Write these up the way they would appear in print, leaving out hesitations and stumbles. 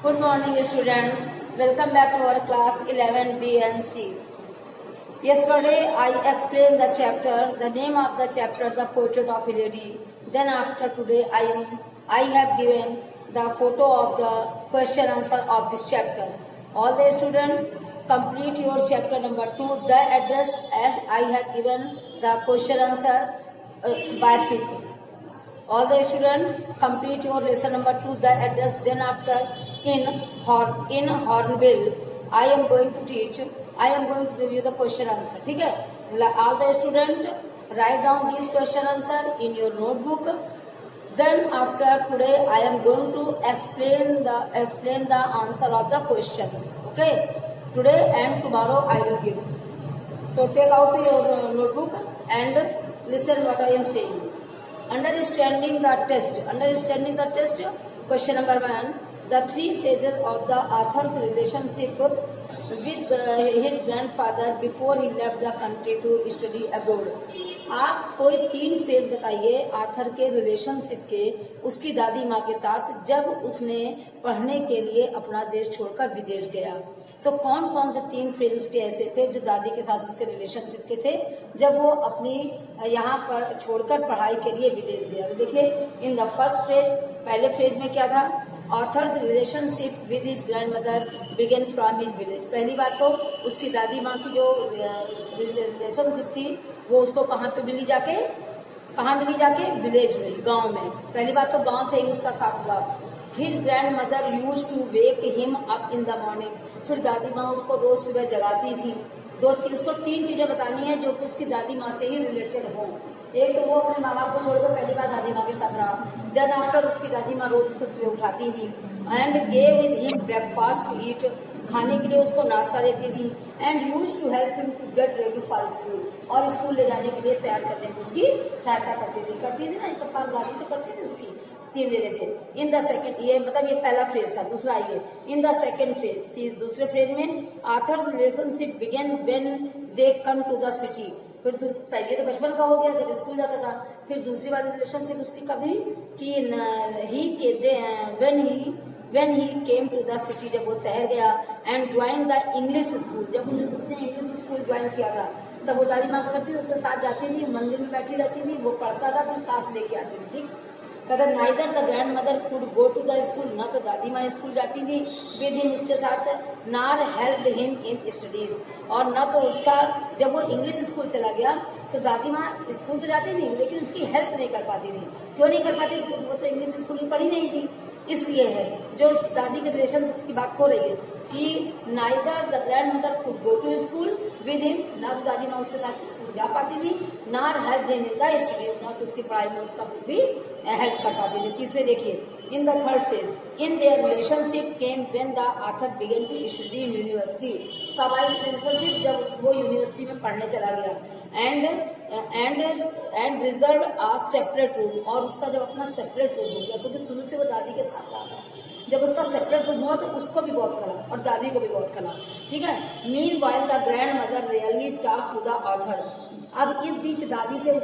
Good morning, students. Welcome back to our class 11 DNC. Yesterday, I explained the chapter, the name of the chapter, the portrait of a lady. Then after today, I have given the photo of the question answer of this chapter. All the students complete your chapter number 2, the address, as I have given the question answer by pic. All the students complete your lesson number 2, the address. Then after in Hornbill, I am going to give you the question answer. ठीक है? All the students write down these question answer in your notebook. Then after today, I am going to explain the answer of the questions. Okay? Today and tomorrow I will give. So take out your notebook and listen what I am saying. Understanding the test. Question number 1. The three phases of the author's relationship with his grandfather before he left the country to study abroad. आप कोई 3 phase बताइए author के relationship के उसकी दादी माँ के साथ जब उसने पढ़ने के लिए अपना देश छोड़कर विदेश गया। तो कौन कौन से 3 फेज उसके ऐसे थे जो दादी के साथ उसके रिलेशनशिप के थे जब वो अपनी यहाँ पर छोड़कर पढ़ाई के लिए विदेश गया। तो देखिए, इन द फर्स्ट फेज, पहले फेज में क्या था? Author's relationship with his grandmother began from his village. पहली बात तो उसकी दादी माँ की जो रिलेशनशिप थी वो उसको कहाँ मिली जाके विलेज में, गांव में। पहली बात तो गांव से ही उसका साथ हुआ। His grandmother used to wake him up in the morning. फिर दादी माँ उसको रोज सुबह जगाती थी। उसको 3 चीजें बतानी है जो कि उसकी दादी माँ से ही रिलेटेड हो। एक तो वो अपने माँ बाप को छोड़कर पहली बार दादी माँ के साथ रहा। देन आफ्टर उसकी दादी माँ रोज उसको सुबह उठाती थी and gave with him breakfast to eat, खाने के लिए उसको नाश्ता देती थी। And used to help him to get ready for school, और स्कूल ले जाने के लिए तैयार करने में उसकी सहायता करती थी ना। ये सब काम दादी तो करती थी उसकी। 3 दे रहे थे। इन द सेकेंड, ये मतलब ये पहला फ्रेज था। दूसरा ये इन द सेकेंड फ्रेज, दूसरे फ्रेज में author's relationship began when they come to the city. फिर पहले तो बचपन का हो गया जब स्कूल जाता था। फिर दूसरी बार रिलेशनशिप उसकी कभी कि when he came to the city, जब वो शहर गया। And join the English school, जब उसने इंग्लिश स्कूल ज्वाइन किया था तब वो दादी माँ करती थी, उसके साथ जाती थी, मंदिर में बैठी रहती थी, वो पढ़ता था, फिर साथ लेके आती थी। ठीक, कहता neither the grandmother could go to the school, न तो दादी माँ स्कूल जाती थी विद हिम उसके साथ, नार हेल्प हिम इन स्टडीज, और न तो उसका, जब वो इंग्लिश स्कूल चला गया तो दादी माँ स्कूल तो जाती थी लेकिन उसकी हेल्प नहीं कर पाती थी। क्यों नहीं कर पाती थी? वो तो इंग्लिश स्कूल में पढ़ी नहीं थी। इसलिए है जो दादी के रिलेशनशिप की बात हो रही है कि neither the grandmother could go to school with him, ना तो दादी माँ उसके साथ स्कूल जा पाती थी, नार help him in the studies, ना तो उसकी पढ़ाई में उसका भी हेल्प कर पाती थी। तीसरे देखिए, in the third phase in their relationship came when the author began to study in university. कब आई रिलेशनशिप? जब वो यूनिवर्सिटी में पढ़ने चला गया। And reserve a separate room, और उसका जब अपना सेपरेट रूम हो गया, क्योंकि शुरू से वो दादी के साथ रहा था। जब उसका सेपरेट रूम हुआ तो उसको भी बहुत करा और दादी को भी बहुत करा। ठीक है। Meanwhile the grandmother really talk to the author. अब इस बीच दादी से उस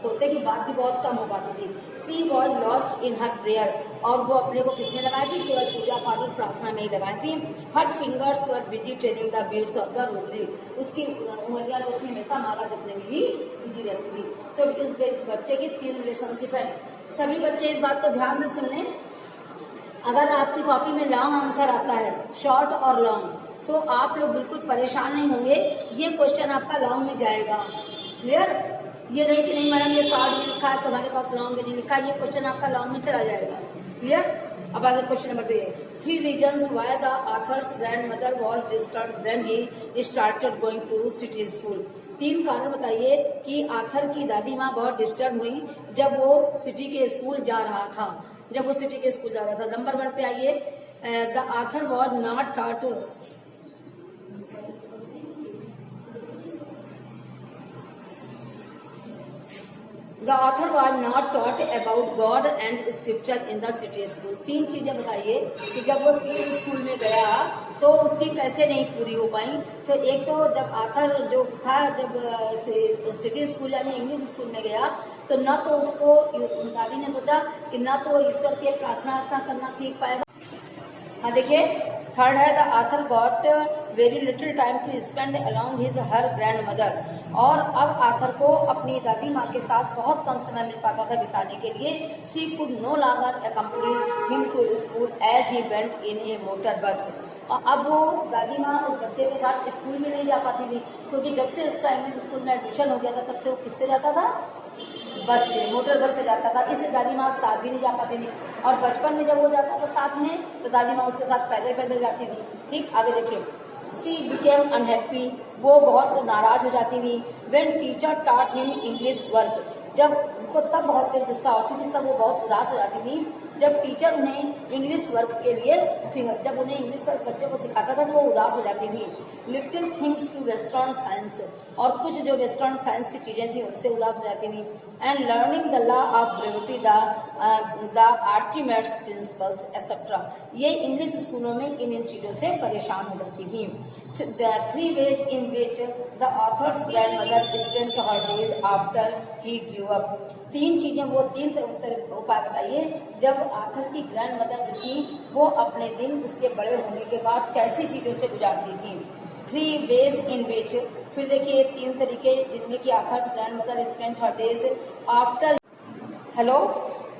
पोते की बात भी बहुत कम हो पाती थी। She was lost in her prayer, और वो अपने को किसमें लगाई थी? केवल पूजा पाठ और प्रार्थना में ही लगाई थी। Her fingers were busy training the beads of the rosary. उसकी उंगलियां जो थी हमेशा माला जपने में ही बिजी रहती थी। तो उस बच्चे की 3 रिलेशनशिप है। सभी बच्चे इस बात को ध्यान से सुन लें। अगर आपकी कॉपी में लॉन्ग आंसर आता है, शॉर्ट और लॉन्ग, तो आप लोग बिल्कुल परेशान नहीं होंगे। ये क्वेश्चन आपका लॉन्ग में जाएगा। क्लियर? ये नहीं कि नहीं मैडम ये शॉर्ट में लिखा है तो हमारे पास लॉन्ग में नहीं लिखा, ये क्वेश्चन आपका लॉन्ग में चला जाएगा। क्लियर? अब आगे question number 3, 3 reasons why the author's grandmother was disturbed when he started going to city school. 3 कारण बताइए कि आथर की दादी माँ बहुत डिस्टर्ब हुई जब वो सिटी के स्कूल जा रहा था। नंबर 1 पे आइए, the author was not taught The author was not taught about God and scripture in the city school। 3 चीजें बताइए कि जब वो सिटी स्कूल में गया तो उसकी कैसे नहीं पूरी हो पाई। तो एक तो जब ऑथर जो था, जब सिटी स्कूल यानी इंग्लिश स्कूल में गया तो न तो उसको, दादी ने सोचा कि न तो ईश्वर की प्रार्थना करना सीख पाएगा, हाँ देखिए, थर्ड है the author got very little time to spend along his her grandmother. और अब आथर को अपनी दादी माँ के साथ बहुत कम समय मिल पाता था बिताने के लिए। She could no longer accompany him to school as he went in a motor bus. और अब वो दादी माँ उस बच्चे के साथ स्कूल में नहीं जा पाती थी, क्योंकि जब से उसका इंग्लिश स्कूल में एडमिशन हो गया था तब से वो किससे जाता था, बस से, मोटर बस से जाता था। इसलिए दादी माँ साथ भी नहीं जा पाती थी। और बचपन में जब वो जाता था साथ में तो दादी माँ उसके साथ पैदल पैदल जाती थी। ठीक, आगे देखिए। शी बिकेम अनहैप्पी, वो बहुत नाराज हो जाती थी। When teacher taught him English work, जब उनको तब बहुत तेज गुस्सा होती थी, तब वो बहुत उदास हो जाती थी जब टीचर उन्हें इंग्लिश वर्क के लिए जब उन्हें इंग्लिश वर्क बच्चे को सिखाता था तो वो उदास हो जाती थी। Little things to western science, और कुछ जो वेस्टर्न साइंस की चीज़ें थी उनसे उदास हो जाती थी। And learning the law of gravity, the Archimedes principles etcetera, ये इंग्लिश स्कूलों में इन चीज़ों से परेशान हो जाती थी। The 3 ways in which the author's grandmother spent her days after he grew up, 3 चीजें, वो 3 उपाय बताइए जब आथर की ग्रैंड मदर जो थी वो अपने दिन उसके बड़े होने के बाद कैसी चीजों से गुजारती थी। 3 ways in which, फिर देखिए 3 तरीके जिनमें कि आथर्स ग्रैंड मदर स्पेंट हर डेज आफ्टर। हेलो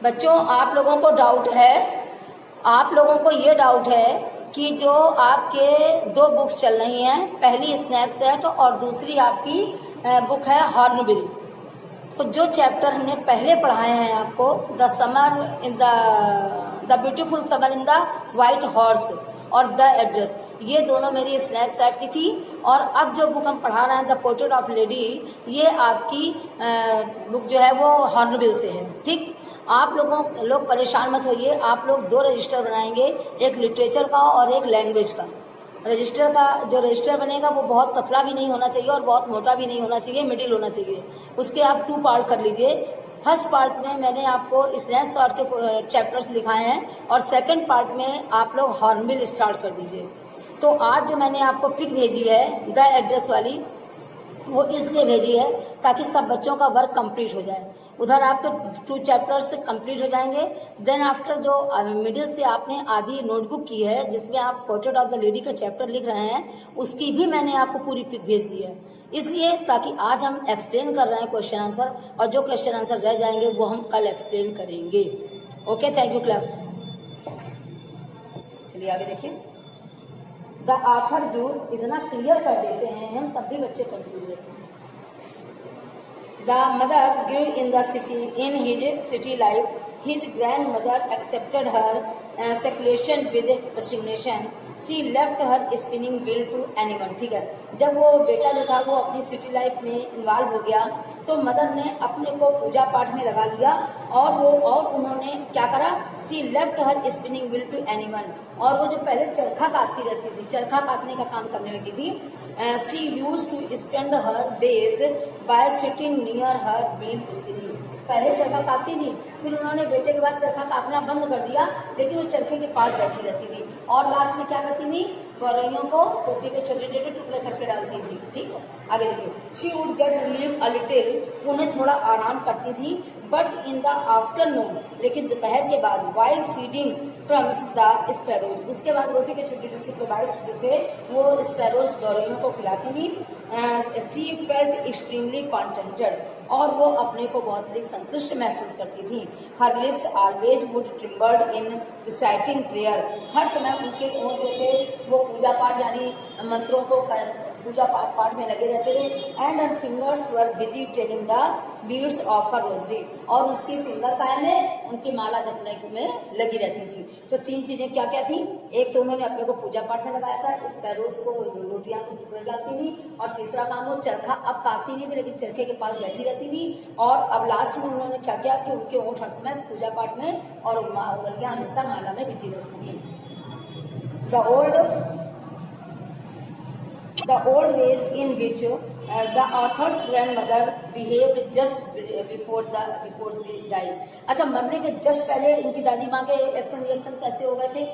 बच्चों, आप लोगों को डाउट है, आप लोगों को ये डाउट है कि जो आपके 2 बुक्स चल रही हैं, पहली स्नैपसेट और दूसरी आपकी बुक है हॉर्नबिल। तो जो चैप्टर हमने पहले पढ़ाए हैं आपको, the summer in the beautiful summer in the white horse और द एड्रेस, ये दोनों मेरी स्नैपचैट की थी। और अब जो बुक हम पढ़ा रहे हैं द पोर्ट्रेट ऑफ लेडी, ये आपकी बुक जो है वो हॉर्नबिल से है। ठीक, आप लोग परेशान मत होइए, आप लोग 2 रजिस्टर बनाएंगे, एक लिटरेचर का और एक लैंग्वेज का। रजिस्टर का जो रजिस्टर बनेगा वो बहुत पतला भी नहीं होना चाहिए और बहुत मोटा भी नहीं होना चाहिए, मिडिल होना चाहिए। उसके आप 2 पार्ट कर लीजिए। फर्स्ट पार्ट में मैंने आपको स्नैपशॉट के चैप्टर्स लिखाए हैं और सेकंड पार्ट में आप लोग हॉर्नबिल स्टार्ट कर दीजिए। तो आज जो मैंने आपको पिक भेजी है द एड्रेस वाली, वो इसलिए भेजी है ताकि सब बच्चों का वर्क कंप्लीट हो जाए। उधर आपके 2 चैप्टर्स कंप्लीट हो जाएंगे। देन आफ्टर जो मिडिल से आपने आधी नोटबुक की है जिसमें आप पोर्ट्रेट ऑफ द लेडी का चैप्टर लिख रहे हैं, उसकी भी मैंने आपको पूरी पिक भेज दी है, इसलिए ताकि आज हम एक्सप्लेन कर रहे हैं क्वेश्चन आंसर, और जो क्वेश्चन आंसर रह जाएंगे वो हम कल एक्सप्लेन करेंगे। Okay, thank you class. चलिए आगे देखिए। द आथर व्यू इतना क्लियर कर देते हैं हम, तब भी बच्चे कंफ्यूज रहते हैं। The mother grew in the city. In his city life, his grandmother accepted her separation with resignation. She left her spinning wheel to anyone. ठीक है, जब वो बेटा जो था वो अपनी सिटी लाइफ में इन्वॉल्व हो गया तो मदर ने अपने को पूजा पाठ में लगा लिया और उन्होंने क्या करा, she left her spinning wheel to anyone. और वो जो पहले चरखा काटती रहती थी, चरखा काटने का काम करने लगी थी, she use to spend her days by sitting near her wheel spinning. पहले चरखा काटती थी, फिर उन्होंने बेटे के बाद चरखा काटना बंद कर दिया, लेकिन वो चरखे के पास बैठी रहती थी और लास्ट में क्या करती थी, गौरैयों को टोपी के छोटे छोटे टुकड़े करके डालती थी। ठीक है, आगे देखिए। She would get relieve a little, उन्हें थोड़ा आराम करती थी, बट इन द आफ्टरनून, लेकिन दोपहर के बाद, while feeding crumbs the sparrows, उसके बाद रोटी के छोटे छोटे बाइट्स जो थे वो स्पैरोज गौरैयों को खिलाती थी। सी फेल्ट एक्सट्रीमली कॉन्टेंटेड, और वो अपने को बहुत अधिक संतुष्ट महसूस करती थी। Her lips always would trembled in reciting prayer, हर समय उनके ओठ जो थे वो पूजा पाठ यानी मंत्रों को पूजा पाठ में लगे रहते थे। And her fingers were busy telling the beads of her rosary, और उसकी फिंगर काय में उनकी माला जपने में लगी रहती थी। तो 3 चीजें क्या क्या थी, एक तो उन्होंने अपने को पूजा पाठ में लगाया था, स्पैरोज को रोटियां को टुकड़े डालती थी, और तीसरा काम वो चरखा अब काटती नहीं थी लेकिन चरखे के पास बैठी रहती थी। और अब लास्ट में उन्होंने क्या किया कि उनके ओठ हर समय पूजा पाठ में और उंगलियां हमेशा माला में बिजी रहती थी। The old ways in which the author's grandmother behaved just before she died. अच्छा, मरने के जस्ट पहले इनकी दादी माँ के एक्शन रिएक्शन कैसे हो गए थे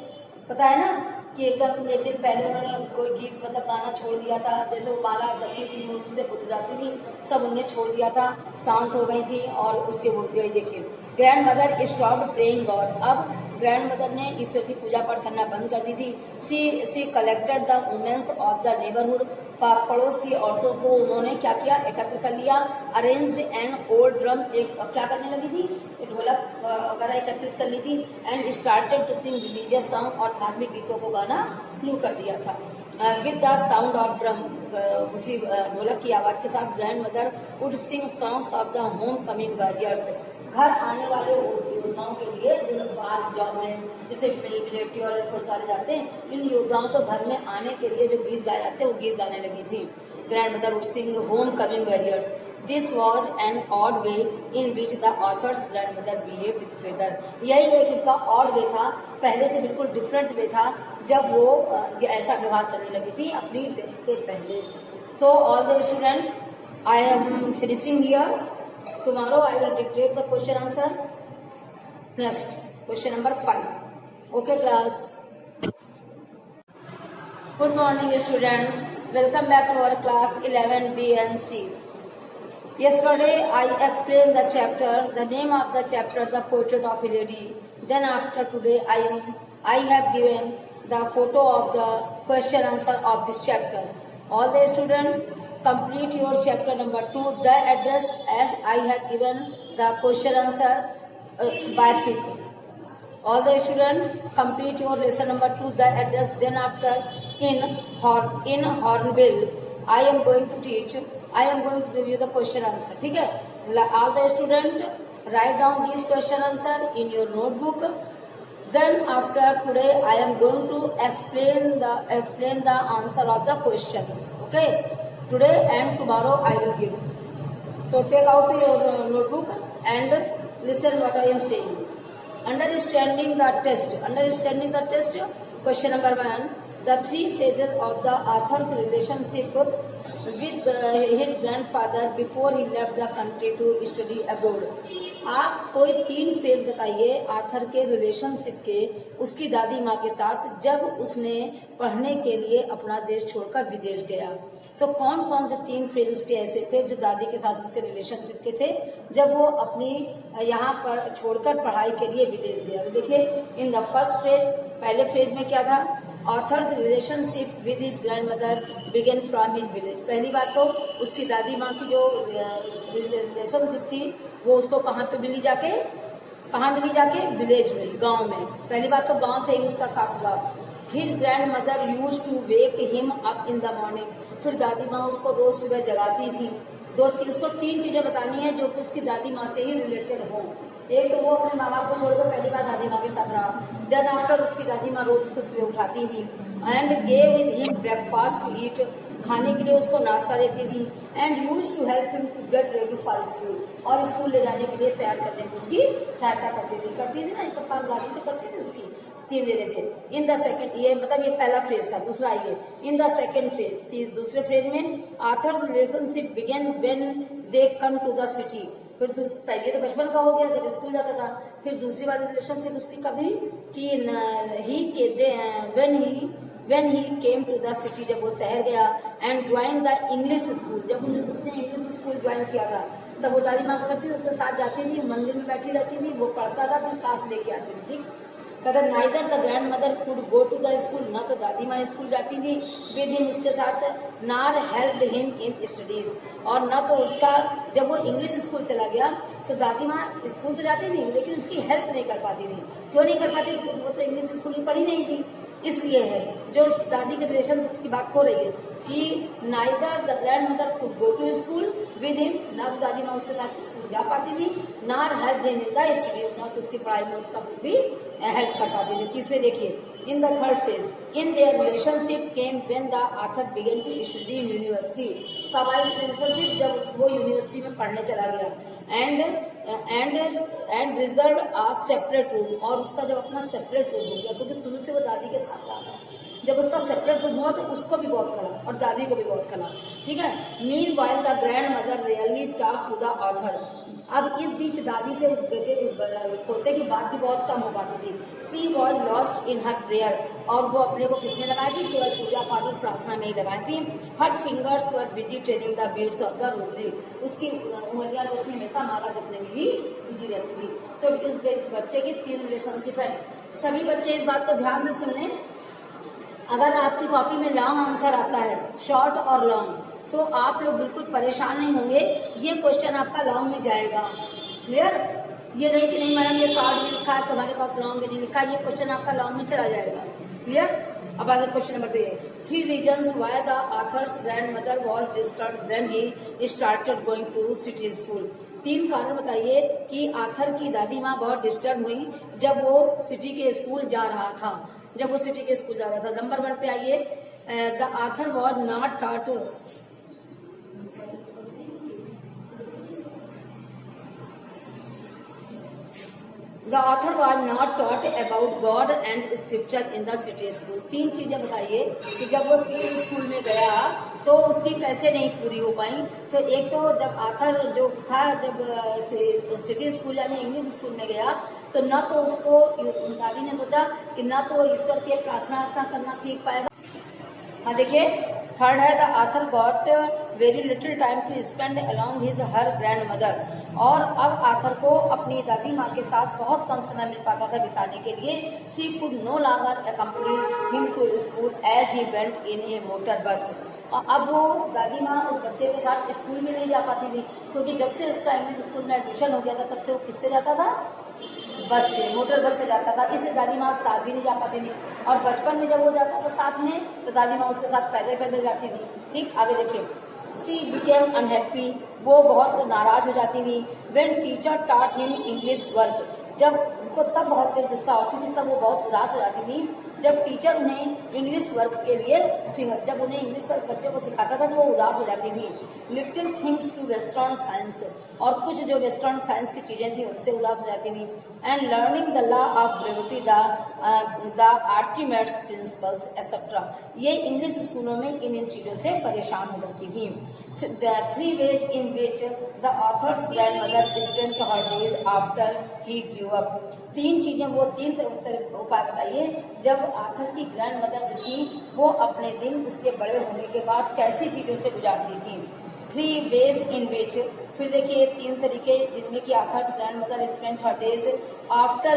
पता है ना, कि एकदम एक दिन पहले उन्होंने कोई गीत गाना छोड़ दिया था, जैसे वो माला जबकि 3 मूर्ति से बुझ जाती थी, सब उनने छोड़ दिया था, शांत हो गई थी। और उसके बोलते हुए देखिए, grand mother stopped praying God, अब ग्रैंड मदर ने ईश्वर की पूजा पाठ करना बंद कर दी थी। She collected the womens of the neighbourhood, पड़ोस की औरतों को उन्होंने क्या किया, एकत्र कर लिया। अरेंज्ड एन ओल्ड ड्रम, एक क्या करने लगी थी, ढोलक वगैरह एकत्रित कर ली थी। And started to sing religious song, और धार्मिक गीतों को गाना शुरू कर दिया था। With the sound of drum, उसी ढोलक की आवाज के साथ grandmother would sing songs of the homecoming warriors, घर आने वाले योद्धाओं के लिए जो लोग बाहर जॉब में जैसे मिलिट्री और एयरफोर्स वाले जाते हैं, इन योद्धाओं को घर में आने के लिए जो गीत गाए जाते हैं वो गीत गाने लगी थी। Grand mother would Singh home coming warriors. This was an odd way in which the author's grand mother behaved further, यही एक इनका ऑड वे था, पहले से बिल्कुल डिफरेंट वे था जब वो ऐसा व्यवहार करने लगी थी अपनी डेथ से पहले। So all the student, I am finishing here. Tomorrow I will dictate the question answer. Next, question number 5. Okay, class. Good morning, students. Welcome back to our class 11 DNC. Yesterday I explained the chapter, the name of the chapter, the portrait of a lady. Then after today I have given the photo of the question answer of this chapter. All the students, complete your chapter number 2, the address, as I have given the question answer by pic. All the students, complete your lesson number 2, the address. Then after in Hornbill I am going to give you the question answer. ठीक है, all the students write down these question answer in your notebook. Then after today I am going to explain the answer of the questions. Okay, today and tomorrow I will give. So take out your notebook and listen what I am saying. Understanding the test. Question number 1. The 3 phases of the author's relationship with his grandfather before he left the country to study abroad. आप कोई 3 phase बताइए author के relationship के उसकी दादी माँ के साथ जब उसने पढ़ने के लिए अपना देश छोड़कर विदेश गया। तो कौन कौन से 3 फेज उसके ऐसे थे जो दादी के साथ उसके रिलेशनशिप के थे जब वो अपनी यहाँ पर छोड़कर पढ़ाई के लिए विदेश गया। तो देखिए, इन द फर्स्ट फेज, पहले फेज में क्या था, author's relationship with his grandmother began from his village. पहली बात तो उसकी दादी माँ की जो रिलेशनशिप थी वो उसको कहाँ मिली जाके विलेज में, गांव में। पहली बात तो गांव से ही उसका साथ हुआ। His grandmother used to wake him up in the morning, फिर दादी माँ उसको रोज सुबह जगाती थी। उसको 3 चीजें बतानी है जो कि उसकी दादी माँ से ही रिलेटेड हो। एक तो वो अपने माँ बाप को छोड़कर पहली बार दादी माँ के साथ रहा। देन आफ्टर उसकी दादी माँ रोज उसको सुबह उठाती थी। And gave with him breakfast to eat, खाने के लिए उसको नाश्ता देती थी। And used to help him to get ready for school, और स्कूल ले जाने के लिए तैयार करने में उसकी सहायता करती थी ना, ये सब काम दादी तो करती थी उसकी। 3 दे रहे थे। इन द सेकेंड, ये मतलब ये पहला फ्रेज था। दूसरा ये इन द सेकेंड फ्रेज, दूसरे फ्रेज में author's relationship began when they come to the city. फिर पहले तो बचपन का हो गया जब स्कूल जाता था। फिर दूसरी बार रिलेशनशिप उसकी कभी कि when he came to the city, जब वो शहर गया। And join the English school, जब उसने इंग्लिश स्कूल ज्वाइन किया था तब वो दादी माँ करती थी, उसके साथ जाती थी, मंदिर में बैठी रहती थी, वो पढ़ता था, फिर साथ लेके आती थी। ठीक, कदर neither the grandmother could go to the school, न तो दादी माँ स्कूल जाती थी विद हिम उसके साथ, नार हेल्प हिम इन स्टडीज, और न तो उसका जब वो इंग्लिश स्कूल चला गया तो दादी माँ स्कूल तो जाती थी लेकिन उसकी हेल्प नहीं कर पाती थी। क्यों नहीं कर पाती थी? वो तो इंग्लिश स्कूल में पढ़ी नहीं थी। इसलिए है जो दादी के रिलेशनशिप की बात हो रही है कि neither the grandmother could go to school with him, ना तो दादी माँ उसके साथ स्कूल जा पाती थी, नार help him in the studies, ना तो उसकी पढ़ाई में उसका भी हेल्प कर पाती थी। तीसरे देखिए, in the third phase in their relationship came when the author began to study in university. कब आई रिलेशनशिप? जब वो यूनिवर्सिटी में पढ़ने चला गया। And reserve a separate room, और उसका जब अपना सेपरेट रूम हो गया, क्योंकि शुरू से वो दादी के साथ रहा था, जब उसका सेपरेट रूम हुआ तो उसको भी बहुत करा और दादी को भी बहुत करा। ठीक है। Meanwhile the grandmother really talk to the author, अब इस बीच दादी से उस पोते की बात भी बहुत कम हो पाती थी। She was lost in her prayer, और वो अपने को किसमें लगाई थी? केवल पूजा पाठ और प्रार्थना में ही लगाई थी। Her fingers were busy training the beads of the rosary, उसकी उंगलियां जो थी हमेशा माला जपने में ही बिजी रहती थी। तो उस बच्चे की 3 रिलेशनशिप है। सभी बच्चे इस बात को ध्यान से सुन लें। अगर आपकी कॉपी में लॉन्ग आंसर आता है, शॉर्ट और लॉन्ग, तो आप लोग बिल्कुल परेशान नहीं होंगे। ये क्वेश्चन आपका लॉन्ग में जाएगा। क्लियर? ये नहीं कि नहीं मैडम ये शॉर्ट में लिखा है तुम्हारे पास लॉन्ग में नहीं लिखा, ये क्वेश्चन आपका लॉन्ग में चला जाएगा। क्लियर? अब आगे question number 3, 3 reasons why the author's grandmother was disturbed when he started going to city school। 3 कारण बताइए कि आथर की दादी माँ बहुत डिस्टर्ब हुई जब वो सिटी के स्कूल जा रहा था। नंबर 1 पे आइए, the author was not taught The author was not taught about God and scripture in the city school। 3 चीजें बताइए कि जब वो सिटी स्कूल में गया तो उसकी कैसे नहीं पूरी हो पाई। तो एक तो जब आथर जो था, जब सिटी स्कूल यानी इंग्लिश स्कूल में गया तो न तो उसको दादी ने सोचा कि न तो ईश्वर की प्रार्थना करना सीख पाएगा। हाँ देखिए, 3rd है, the author got very little time to spend along his her grandmother. और अब आथर को अपनी दादी माँ के साथ बहुत कम समय मिल पाता था बिताने के लिए। She could no longer accompany him to school as he went in a motor bus. और अब वो दादी माँ उस बच्चे के साथ स्कूल में नहीं जा पाती थी, क्योंकि जब से उसका इंग्लिश स्कूल में एडमिशन हो गया था तब से वो किससे जाता था? बस से, मोटर बस से जाता था। इसलिए दादी माँ साथ भी नहीं जा पाती थी। और बचपन में जब वो जाता था साथ में, तो दादी माँ उसके साथ पैदल पैदल जाती थी। ठीक, आगे देखिए, शी बिकेम अनहैप्पी, वो बहुत नाराज हो जाती थी। When teacher taught him English work, जब उनको तब बहुत तेज गुस्सा होती थी, तब वो बहुत उदास हो जाती थी जब टीचर उन्हें इंग्लिश वर्क के लिए जब उन्हें इंग्लिश वर्क बच्चों को सिखाता था तो वो उदास हो जाती थी। Little things to western science, और कुछ जो वेस्टर्न साइंस की चीजें थी उनसे उदास हो जाती थी। And learning the law of gravity, the Archimedes principles etcetera, ये इंग्लिश स्कूलों में इन चीजों से परेशान हो जाती थी। The 3 ways in which the author's grandmother spent her days after he grew up। 3 चीजें, वो 3 उपाय बताइए जब आथर की ग्रैंड मदर थी वो अपने दिन उसके बड़े होने के बाद कैसी चीजों से गुजारती थी। 3 ways in which, फिर देखिए 3 तरीके जिनमें कि आथर्स ग्रैंड मदर स्पेंट हर डेज आफ्टर